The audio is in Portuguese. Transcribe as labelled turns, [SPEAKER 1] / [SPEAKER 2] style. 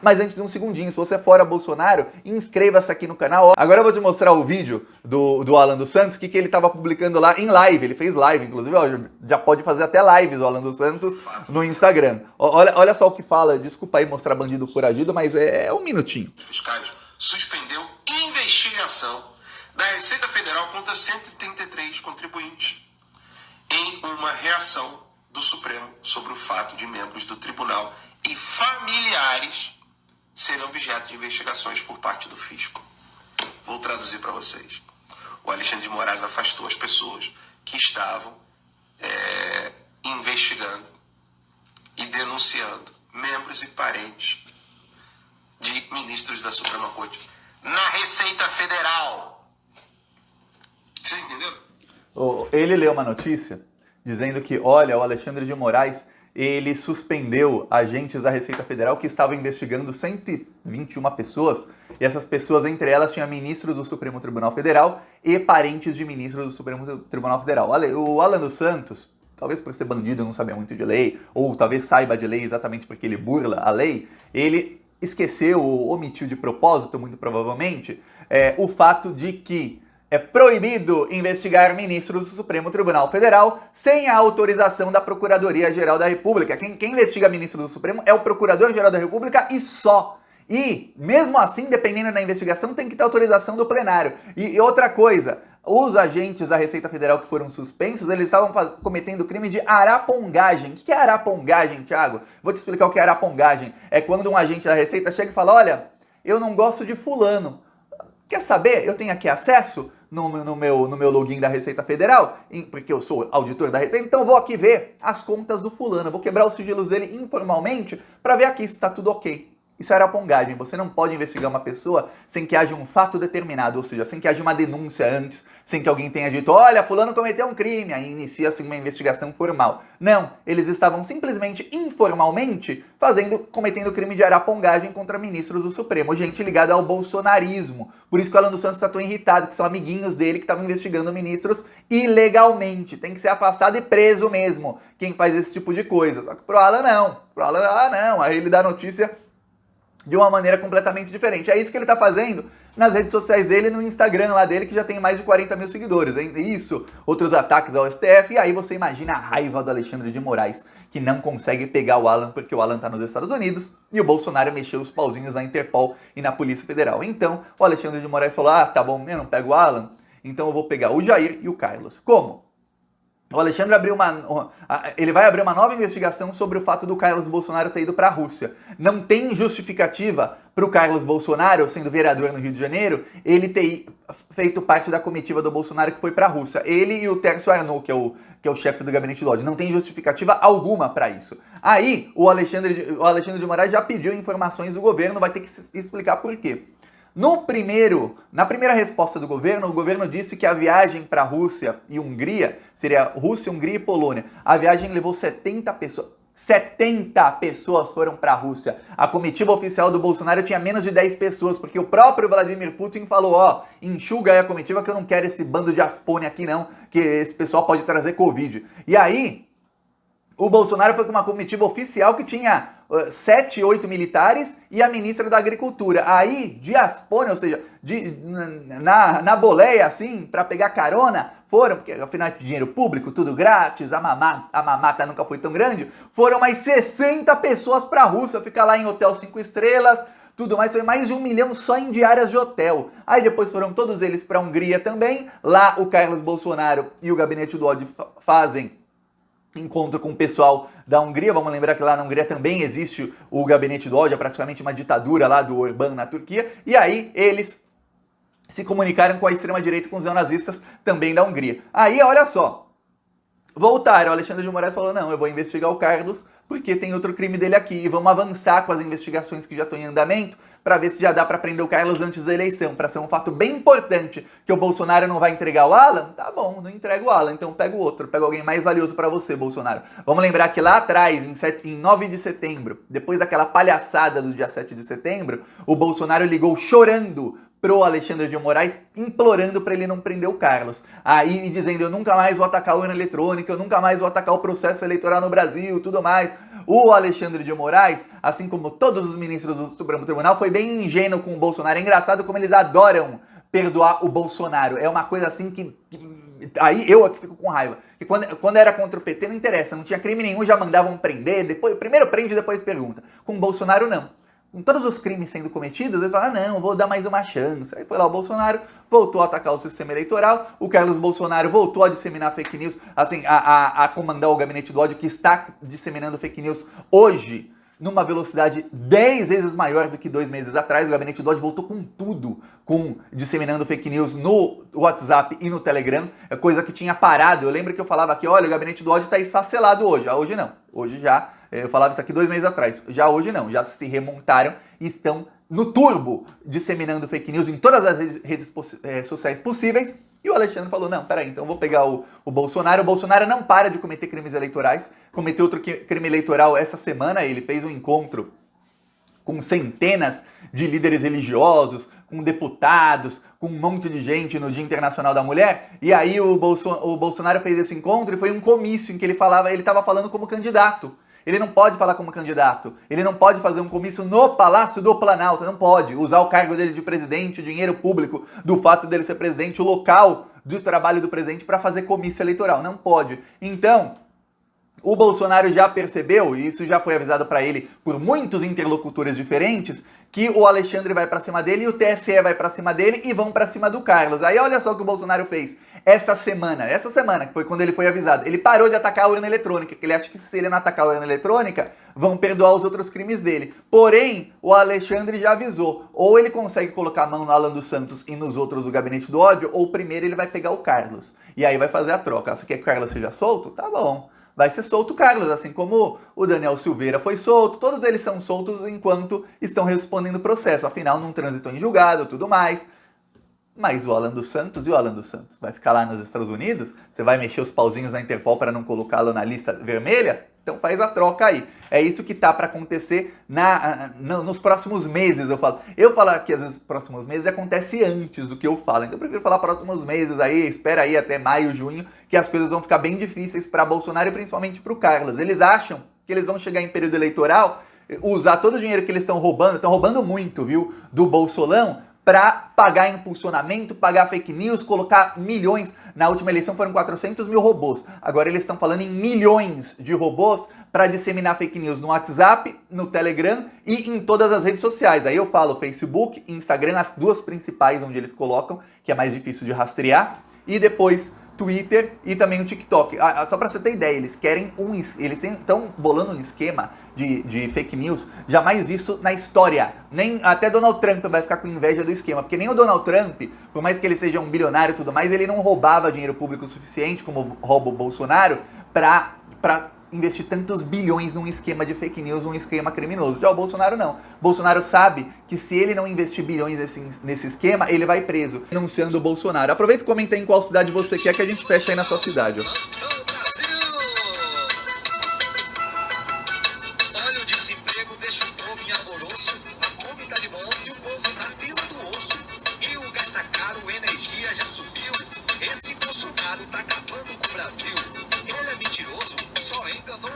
[SPEAKER 1] Mas antes, um segundinho, se você é fora Bolsonaro, inscreva-se aqui no canal. Agora eu vou te mostrar o vídeo do Alan dos Santos, que ele estava publicando lá em live. Ele fez live, inclusive, ó, já pode fazer até lives o Alan dos Santos no Instagram. Olha só o que fala, desculpa aí mostrar bandido foragido, mas é um minutinho.
[SPEAKER 2] Fiscais suspendeu investigação da Receita Federal contra 133 contribuintes em uma reação do Supremo sobre o fato de membros do tribunal e familiares serem objeto de investigações por parte do fisco. Vou traduzir para vocês. O Alexandre de Moraes afastou as pessoas que estavam investigando e denunciando membros e parentes de ministros da Suprema Corte na Receita Federal. Vocês entenderam?
[SPEAKER 1] Ele leu uma notícia dizendo que, olha, o Alexandre de Moraes, ele suspendeu agentes da Receita Federal que estavam investigando 121 pessoas, e essas pessoas, entre elas, tinham ministros do Supremo Tribunal Federal e parentes de ministros do Supremo Tribunal Federal. O Alan dos Santos, talvez por ser bandido, não saber muito de lei, ou talvez saiba de lei exatamente porque ele burla a lei, ele esqueceu ou omitiu de propósito, muito provavelmente, o fato de que é proibido investigar ministros do Supremo Tribunal Federal sem a autorização da Procuradoria-Geral da República. Quem investiga ministros do Supremo é o Procurador-Geral da República e só. E, mesmo assim, dependendo da investigação, tem que ter autorização do plenário. E outra coisa, os agentes da Receita Federal que foram suspensos, eles estavam cometendo crime de arapongagem. O que é arapongagem, Thiago? Vou te explicar o que é arapongagem. É quando um agente da Receita chega e fala, olha, eu não gosto de fulano. Quer saber? Eu tenho aqui acesso no meu login da Receita Federal, porque eu sou auditor da Receita, então eu vou aqui ver as contas do fulano, eu vou quebrar os sigilos dele informalmente para ver aqui se está tudo ok. Isso é arapongagem. Você não pode investigar uma pessoa sem que haja um fato determinado, ou seja, sem que haja uma denúncia antes, sem que alguém tenha dito, olha, fulano cometeu um crime, aí inicia-se uma investigação formal. Não, eles estavam simplesmente, informalmente, cometendo crime de arapongagem contra ministros do Supremo, gente ligada ao bolsonarismo. Por isso que o Alan dos Santos está tão irritado, que são amiguinhos dele que estavam investigando ministros ilegalmente. Tem que ser afastado e preso mesmo, quem faz esse tipo de coisa. Só que pro Alan não. Pro Alan, não. Aí ele dá notícia de uma maneira completamente diferente. É isso que ele tá fazendo nas redes sociais dele, no Instagram lá dele, que já tem mais de 40 mil seguidores. Isso, outros ataques ao STF, e aí você imagina a raiva do Alexandre de Moraes, que não consegue pegar o Alan, porque o Alan tá nos Estados Unidos, e o Bolsonaro mexeu os pauzinhos na Interpol e na Polícia Federal. Então, o Alexandre de Moraes falou, tá bom, eu não pego o Alan, então eu vou pegar o Jair e o Carlos. Como? O Alexandre ele vai abrir uma nova investigação sobre o fato do Carlos Bolsonaro ter ido para a Rússia. Não tem justificativa para o Carlos Bolsonaro, sendo vereador no Rio de Janeiro, ele ter feito parte da comitiva do Bolsonaro que foi para a Rússia. Ele e o Tércio Arnaud, que é o chefe do gabinete do ódio. Não tem justificativa alguma para isso. Aí, o Alexandre de Moraes já pediu informações do governo, vai ter que explicar por quê. Na primeira resposta do governo, o governo disse que a viagem para a Rússia e Hungria, seria Rússia, Hungria e Polônia, a viagem levou 70 pessoas. 70 pessoas foram para a Rússia. A comitiva oficial do Bolsonaro tinha menos de 10 pessoas, porque o próprio Vladimir Putin falou, enxuga aí a comitiva que eu não quero esse bando de aspone aqui não, que esse pessoal pode trazer Covid. E aí, o Bolsonaro foi com uma comitiva oficial que tinha 7, 8 militares e a ministra da Agricultura. Aí, de aspone, ou seja, na boleia, assim, para pegar carona, foram, porque afinal de dinheiro público, tudo grátis, a mamata nunca foi tão grande, foram mais 60 pessoas para a Rússia, ficar lá em hotel 5 estrelas, tudo mais, foi mais de 1 milhão só em diárias de hotel. Aí depois foram todos eles para a Hungria também, lá o Carlos Bolsonaro e o gabinete do ódio fazem encontro com o pessoal da Hungria. Vamos lembrar que lá na Hungria também existe o gabinete do ódio, é praticamente uma ditadura lá do Orbán na Turquia, e aí eles se comunicaram com a extrema-direita e com os neonazistas também da Hungria. Aí, olha só, voltaram, o Alexandre de Moraes falou, não, eu vou investigar o Carlos, porque tem outro crime dele aqui, e vamos avançar com as investigações que já estão em andamento, para ver se já dá para prender o Carlos antes da eleição, para ser um fato bem importante, que o Bolsonaro não vai entregar o Alan, tá bom, não entrega o Alan, então pega o outro, pega alguém mais valioso para você, Bolsonaro. Vamos lembrar que lá atrás, em 9 de setembro, depois daquela palhaçada do dia 7 de setembro, o Bolsonaro ligou chorando pro Alexandre de Moraes, implorando para ele não prender o Carlos. Aí dizendo, eu nunca mais vou atacar a urna eletrônica, eu nunca mais vou atacar o processo eleitoral no Brasil, tudo mais. O Alexandre de Moraes, assim como todos os ministros do Supremo Tribunal, foi bem ingênuo com o Bolsonaro. É engraçado como eles adoram perdoar o Bolsonaro. É uma coisa assim que aí eu aqui fico com raiva. Que quando era contra o PT não interessa, não tinha crime nenhum, já mandavam prender, depois, primeiro prende e depois pergunta. Com o Bolsonaro não. Com todos os crimes sendo cometidos, ele fala, não, vou dar mais uma chance. Aí foi lá o Bolsonaro, voltou a atacar o sistema eleitoral, o Carlos Bolsonaro voltou a disseminar fake news, assim, a comandar o gabinete do ódio, que está disseminando fake news hoje, numa velocidade 10 vezes maior do que 2 meses atrás. O gabinete do ódio voltou com tudo, com disseminando fake news no WhatsApp e no Telegram, é coisa que tinha parado. Eu lembro que eu falava aqui, olha, o gabinete do ódio está esfacelado hoje. Hoje não, hoje já, eu falava isso aqui 2 meses atrás, já hoje não, já se remontaram e estão no turbo, disseminando fake news em todas as redes sociais possíveis. E o Alexandre falou, não, peraí, então eu vou pegar o Bolsonaro. O Bolsonaro não para de cometer crimes eleitorais, cometeu outro crime eleitoral essa semana. Ele fez um encontro com centenas de líderes religiosos, com deputados, com um monte de gente no Dia Internacional da Mulher. E aí o Bolsonaro fez esse encontro e foi um comício em que ele estava falando como candidato. Ele não pode falar como candidato, ele não pode fazer um comício no Palácio do Planalto, não pode usar o cargo dele de presidente, o dinheiro público do fato dele ser presidente, o local do trabalho do presidente para fazer comício eleitoral, não pode. Então, o Bolsonaro já percebeu, e isso já foi avisado para ele por muitos interlocutores diferentes, que o Alexandre vai para cima dele e o TSE vai para cima dele e vão para cima do Carlos. Aí olha só o que o Bolsonaro fez essa semana, que foi quando ele foi avisado. Ele parou de atacar a urna eletrônica, porque ele acha que se ele não atacar a urna eletrônica, vão perdoar os outros crimes dele. Porém, o Alexandre já avisou, ou ele consegue colocar a mão no Alan dos Santos e nos outros do gabinete do ódio, ou primeiro ele vai pegar o Carlos. E aí vai fazer a troca. Você quer que o Carlos seja solto? Tá bom. Vai ser solto o Carlos, assim como o Daniel Silveira foi solto, todos eles são soltos enquanto estão respondendo o processo, afinal não transitou em julgado, tudo mais. Mas o Alan dos Santos, e o Alan dos Santos? Vai ficar lá nos Estados Unidos? Você vai mexer os pauzinhos na Interpol para não colocá-lo na lista vermelha? Então faz a troca aí. É isso que tá para acontecer nos próximos meses, eu falo. Eu falo que às vezes próximos meses acontece antes do que eu falo. Então eu prefiro falar próximos meses aí, espera aí até maio, junho, que as coisas vão ficar bem difíceis para Bolsonaro e principalmente para o Carlos. Eles acham que eles vão chegar em período eleitoral, usar todo o dinheiro que eles estão roubando muito, viu, do Bolsolão, para pagar impulsionamento, pagar fake news, colocar milhões. Na última eleição foram 400 mil robôs. Agora eles estão falando em milhões de robôs para disseminar fake news no WhatsApp, no Telegram e em todas as redes sociais. Aí eu falo Facebook, Instagram, as duas principais onde eles colocam, que é mais difícil de rastrear, e depois Twitter e também o TikTok. Só para você ter ideia, eles estão bolando um esquema de fake news jamais visto na história. Nem até Donald Trump vai ficar com inveja do esquema, porque nem o Donald Trump, por mais que ele seja um bilionário e tudo mais, ele não roubava dinheiro público o suficiente, como rouba o Bolsonaro, para investir tantos bilhões num esquema de fake news, num esquema criminoso. Já o Bolsonaro não. Bolsonaro sabe que se ele não investir bilhões nesse esquema, ele vai preso. Denunciando o Bolsonaro. Aproveita e comenta aí em qual cidade você quer que a gente feche aí na sua cidade.
[SPEAKER 3] Olha o desemprego deixa o povo em alvoroço. A fome tá de volta e o povo na fila do osso. E o gás tá caro, energia já subiu. Esse Bolsonaro tá acabando com o Brasil. Ele é mentiroso, só enganou